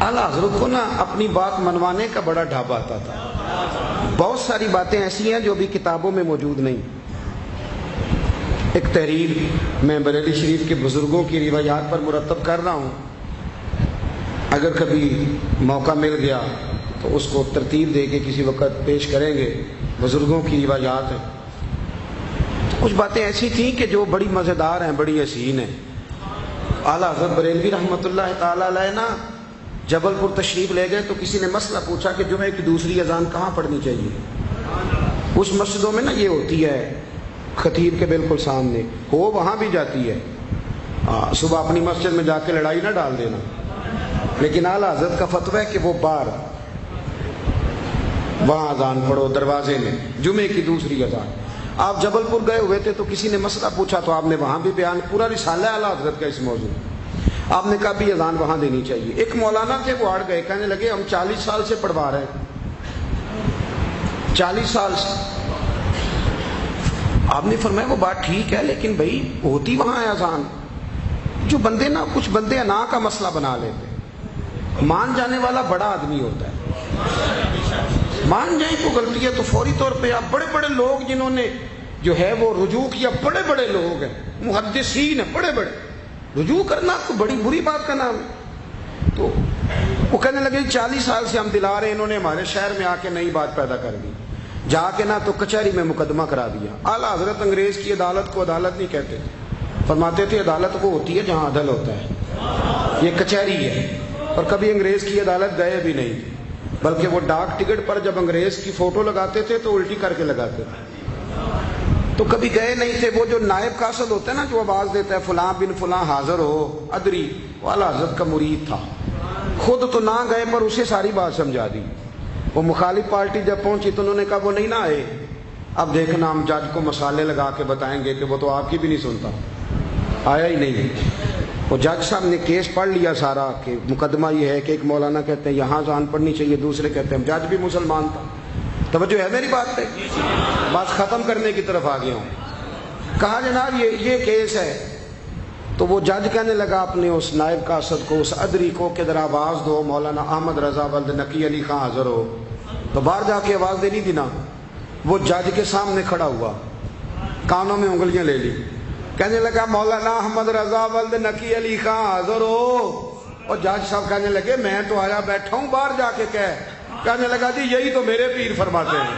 اعلیٰ حضرت کو نا اپنی بات منوانے کا بڑا ڈھاب آتا تھا. بہت ساری باتیں ایسی ہیں جو بھی کتابوں میں موجود نہیں. ایک تحریر میں بریلی شریف کے بزرگوں کی روایات پر مرتب کر رہا ہوں، اگر کبھی موقع مل گیا تو اس کو ترتیب دے کے کسی وقت پیش کریں گے. بزرگوں کی روایات ہیں. کچھ باتیں ایسی تھیں کہ جو بڑی مزیدار ہیں، بڑی حسین ہیں. اعلیٰ حضرت بریلوی رحمۃ اللہ تعالیٰ علیہ نا جبل پور تشریف لے گئے تو کسی نے مسئلہ پوچھا کہ جمعے کی دوسری اذان کہاں پڑھنی چاہیے. اس مسجدوں میں نا یہ ہوتی ہے خطیب کے بالکل سامنے، ہو وہاں بھی جاتی ہے. صبح اپنی مسجد میں جا کے لڑائی نہ ڈال دینا. لیکن اعلیٰ حضرت کا فتویٰ ہے کہ وہ باہر وہاں اذان پڑھو دروازے میں، جمعے کی دوسری اذان. آپ جبل پور گئے ہوئے تھے تو کسی نے مسئلہ پوچھا تو آپ نے وہاں بھی بیان، پورا رسالہ اعلیٰ حضرت کا اس موضوع. آپ نے کہا بھی اذان وہاں دینی چاہیے. ایک مولانا تھے وہ اڑ گئے، کہنے لگے ہم 40 سال سے پڑھوا رہے ہیں، 40 سال سے. آپ نے فرمایا وہ بات ٹھیک ہے لیکن بھائی ہوتی وہاں ہے اذان. جو بندے نا کچھ بندے انا کا مسئلہ بنا لیتے. مان جانے والا بڑا آدمی ہوتا ہے، مان جائیں کو غلطی ہے تو فوری طور پہ. آپ بڑے بڑے لوگ جنہوں نے جو ہے وہ رجوع کیا، بڑے بڑے لوگ ہیں، محدثین ہیں بڑے بڑے، رجوع کرنا تو بڑی بری بات کا نام ہے. تو وہ کہنے لگے 40 سال سے ہم دلا رہے ہیں، انہوں نے ہمارے شہر میں آ کے نئی بات پیدا کر دی. جا کے نا تو کچہری میں مقدمہ کرا دیا. اعلیٰ حضرت انگریز کی عدالت کو عدالت نہیں کہتے تھے، فرماتے تھے عدالت وہ ہوتی ہے جہاں عدل ہوتا ہے، یہ کچہری ہے. اور کبھی انگریز کی عدالت گئے بھی نہیں، بلکہ وہ ڈاک ٹکٹ پر جب انگریز کی فوٹو لگاتے تھے تو الٹی کر کے لگاتے تھے. تو کبھی گئے نہیں تھے. وہ جو نائب قاصد ہوتا ہے نا جو آواز دیتا ہے فلاں بن فلاں حاضر ہو ادری، وہ اعلیٰ حضرت کا مرید تھا. خود تو نہ گئے پر اسے ساری بات سمجھا دی. وہ مخالف پارٹی جب پہنچی تو انہوں نے کہا وہ نہیں نہ آئے، اب دیکھنا ہم جج کو مسالے لگا کے بتائیں گے کہ وہ تو آپ کی بھی نہیں سنتا. آیا ہی نہیں. وہ جج صاحب نے کیس پڑھ لیا سارا کہ مقدمہ یہ ہے کہ ایک مولانا کہتے ہیں یہاں اذان پڑھنی چاہیے، دوسرے کہتے ہیں. جج بھی مسلمان تھا. توجہ ہے میری بات پہ؟ بات ختم کرنے کی طرف آ گیا ہوں. کہا جناب یہ کیس ہے. تو وہ جج کہنے لگا اپنے اس نائب قاصد کو، اس ادری کو کہ ذرا آواز دو مولانا احمد رضا ولد نقی علی خان حاضر ہو. تو باہر جا کے آواز دینی تھی نا. وہ جج کے سامنے کھڑا ہوا، کانوں میں انگلیاں لے لی، کہنے لگا مولانا احمد رضا ولد نقی علی خان حاضر ہو. اور جج صاحب کہنے لگے میں تو آیا بیٹھا ہوں، باہر جا کے کہنے لگا جی یہی تو میرے پیر فرماتے ہیں،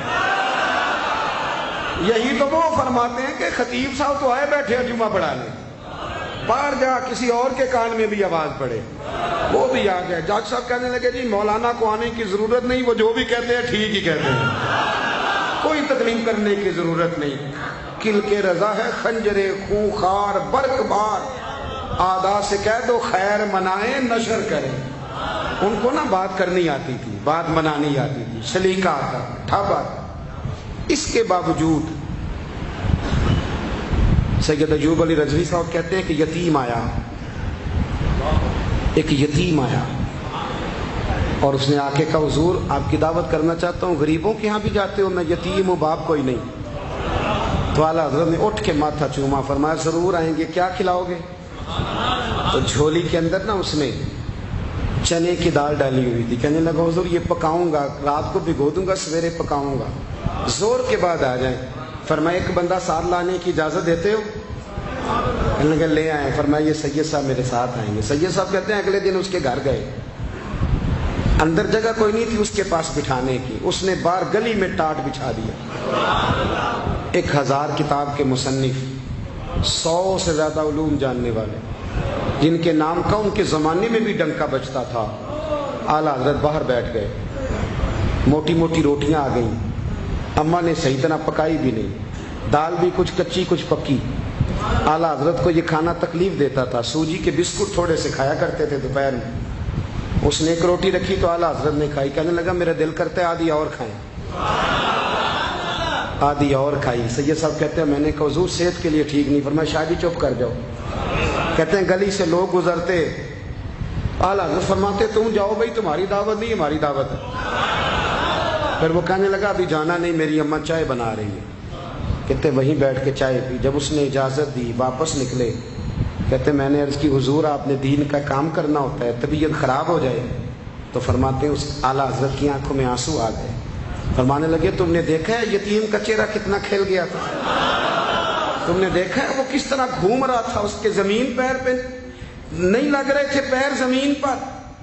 یہی تو وہ فرماتے ہیں کہ خطیب صاحب تو آئے بیٹھے ہیں جمعہ پڑھانے، باہر جا کسی اور کے کان میں بھی آواز پڑے. وہ بھی آ گیا. جج صاحب کہنے لگے جی مولانا کو آنے کی ضرورت نہیں، وہ جو بھی کہتے ہیں ٹھیک ہی کہتے ہیں، کوئی تکلیم کرنے کی ضرورت نہیں. کل کے رضا ہے خنجر خونخوار برق بار، آدھا سے کہہ دو خیر منائیں نشر کریں. ان کو نا بات کرنی آتی تھی، بات منانی آتی تھی، سلیقہ آتا، ٹھب آتا. اس کے باوجود سید ایوب علی رضوی صاحب کہتے ہیں کہ یتیم آیا، ایک یتیم آیا اور اس نے آ کے کہا حضور آپ کی دعوت کرنا چاہتا ہوں. غریبوں کے ہاں بھی جاتے ہو؟ میں یتیم ہوں، باپ کوئی نہیں. تو اعلیٰ حضرت نے اٹھ کے ماتھا چوما، فرمایا ضرور آئیں گے، کیا کھلاؤ گے؟ تو جھولی کے اندر نا اس نے چنے کی دال ڈالی ہوئی تھی. کہنے لگا حضور یہ پکاؤں گا، رات کو بھگو دوں گا، سویرے پکاؤں گا، زور کے بعد آ جائیں. فرمایا ایک بندہ ساتھ لانے کی اجازت دیتے ہو؟ کہنے لگا لے آئے. فرمایا یہ سید صاحب میرے ساتھ آئیں گے. سید صاحب کہتے ہیں اگلے دن اس کے گھر گئے، اندر جگہ کوئی نہیں تھی اس کے پاس بٹھانے کی. اس نے باہر گلی میں ٹاٹ بچھا دیا. 1000 کتاب کے مصنف، 100 سے زیادہ علوم جاننے والے، جن کے نام کا ان کے زمانے میں بھی ڈنکا بجتا تھا. اعلیٰ حضرت باہر بیٹھ گئے. موٹی موٹی روٹیاں آ گئیں، اماں نے صحیح طرح پکائی بھی نہیں، دال بھی کچھ کچی کچھ پکی. اعلیٰ حضرت کو یہ کھانا تکلیف دیتا تھا. سوجی کے بسکٹ تھوڑے سے کھایا کرتے تھے دوپہر میں. اس نے ایک روٹی رکھی تو اعلیٰ حضرت نے کھائی. کہنے لگا میرا دل کرتا ہے آدھی اور کھائیں، آدھی اور کھائی. سید صاحب کہتے ہیں میں نے کہا حضور صحت کے لیے ٹھیک نہیں. فرمایا شاہ جی چپ کر جاؤ. کہتے ہیں گلی سے لوگ گزرتے، اعلیٰ حضرت فرماتے تم جاؤ بھائی، تمہاری دعوت نہیں ہماری دعوت ہے. پھر وہ کہنے لگا ابھی جانا نہیں، میری اماں چائے بنا رہی ہے. کہتے وہیں بیٹھ کے چائے پی. جب اس نے اجازت دی واپس نکلے. کہتے میں نے عرض کی حضور آپ نے دین کا کام کرنا ہوتا ہے، طبیعت خراب ہو جائے تو فرماتے ہیں اس اعلیٰ حضرت کی آنکھوں میں آنسو آ گئے. فرمانے لگے تم نے دیکھا ہے یتیم کا چہرہ کتنا کھل گیا تھا؟ تم نے دیکھا ہے وہ کس طرح گھوم رہا تھا؟ اس کے زمین پیر پہ نہیں لگ رہے تھے پیر زمین پر.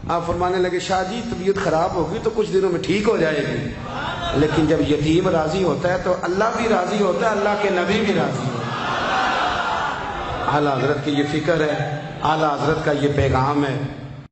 آپ فرمانے لگے شاہ جی طبیعت خراب ہوگی تو کچھ دنوں میں ٹھیک ہو جائے گی، لیکن جب یتیم راضی ہوتا ہے تو اللہ بھی راضی ہوتا ہے، اللہ کے نبی بھی راضی ہوتا ہے. اعلیٰ حضرت کی یہ فکر ہے، اعلیٰ حضرت کا یہ پیغام ہے.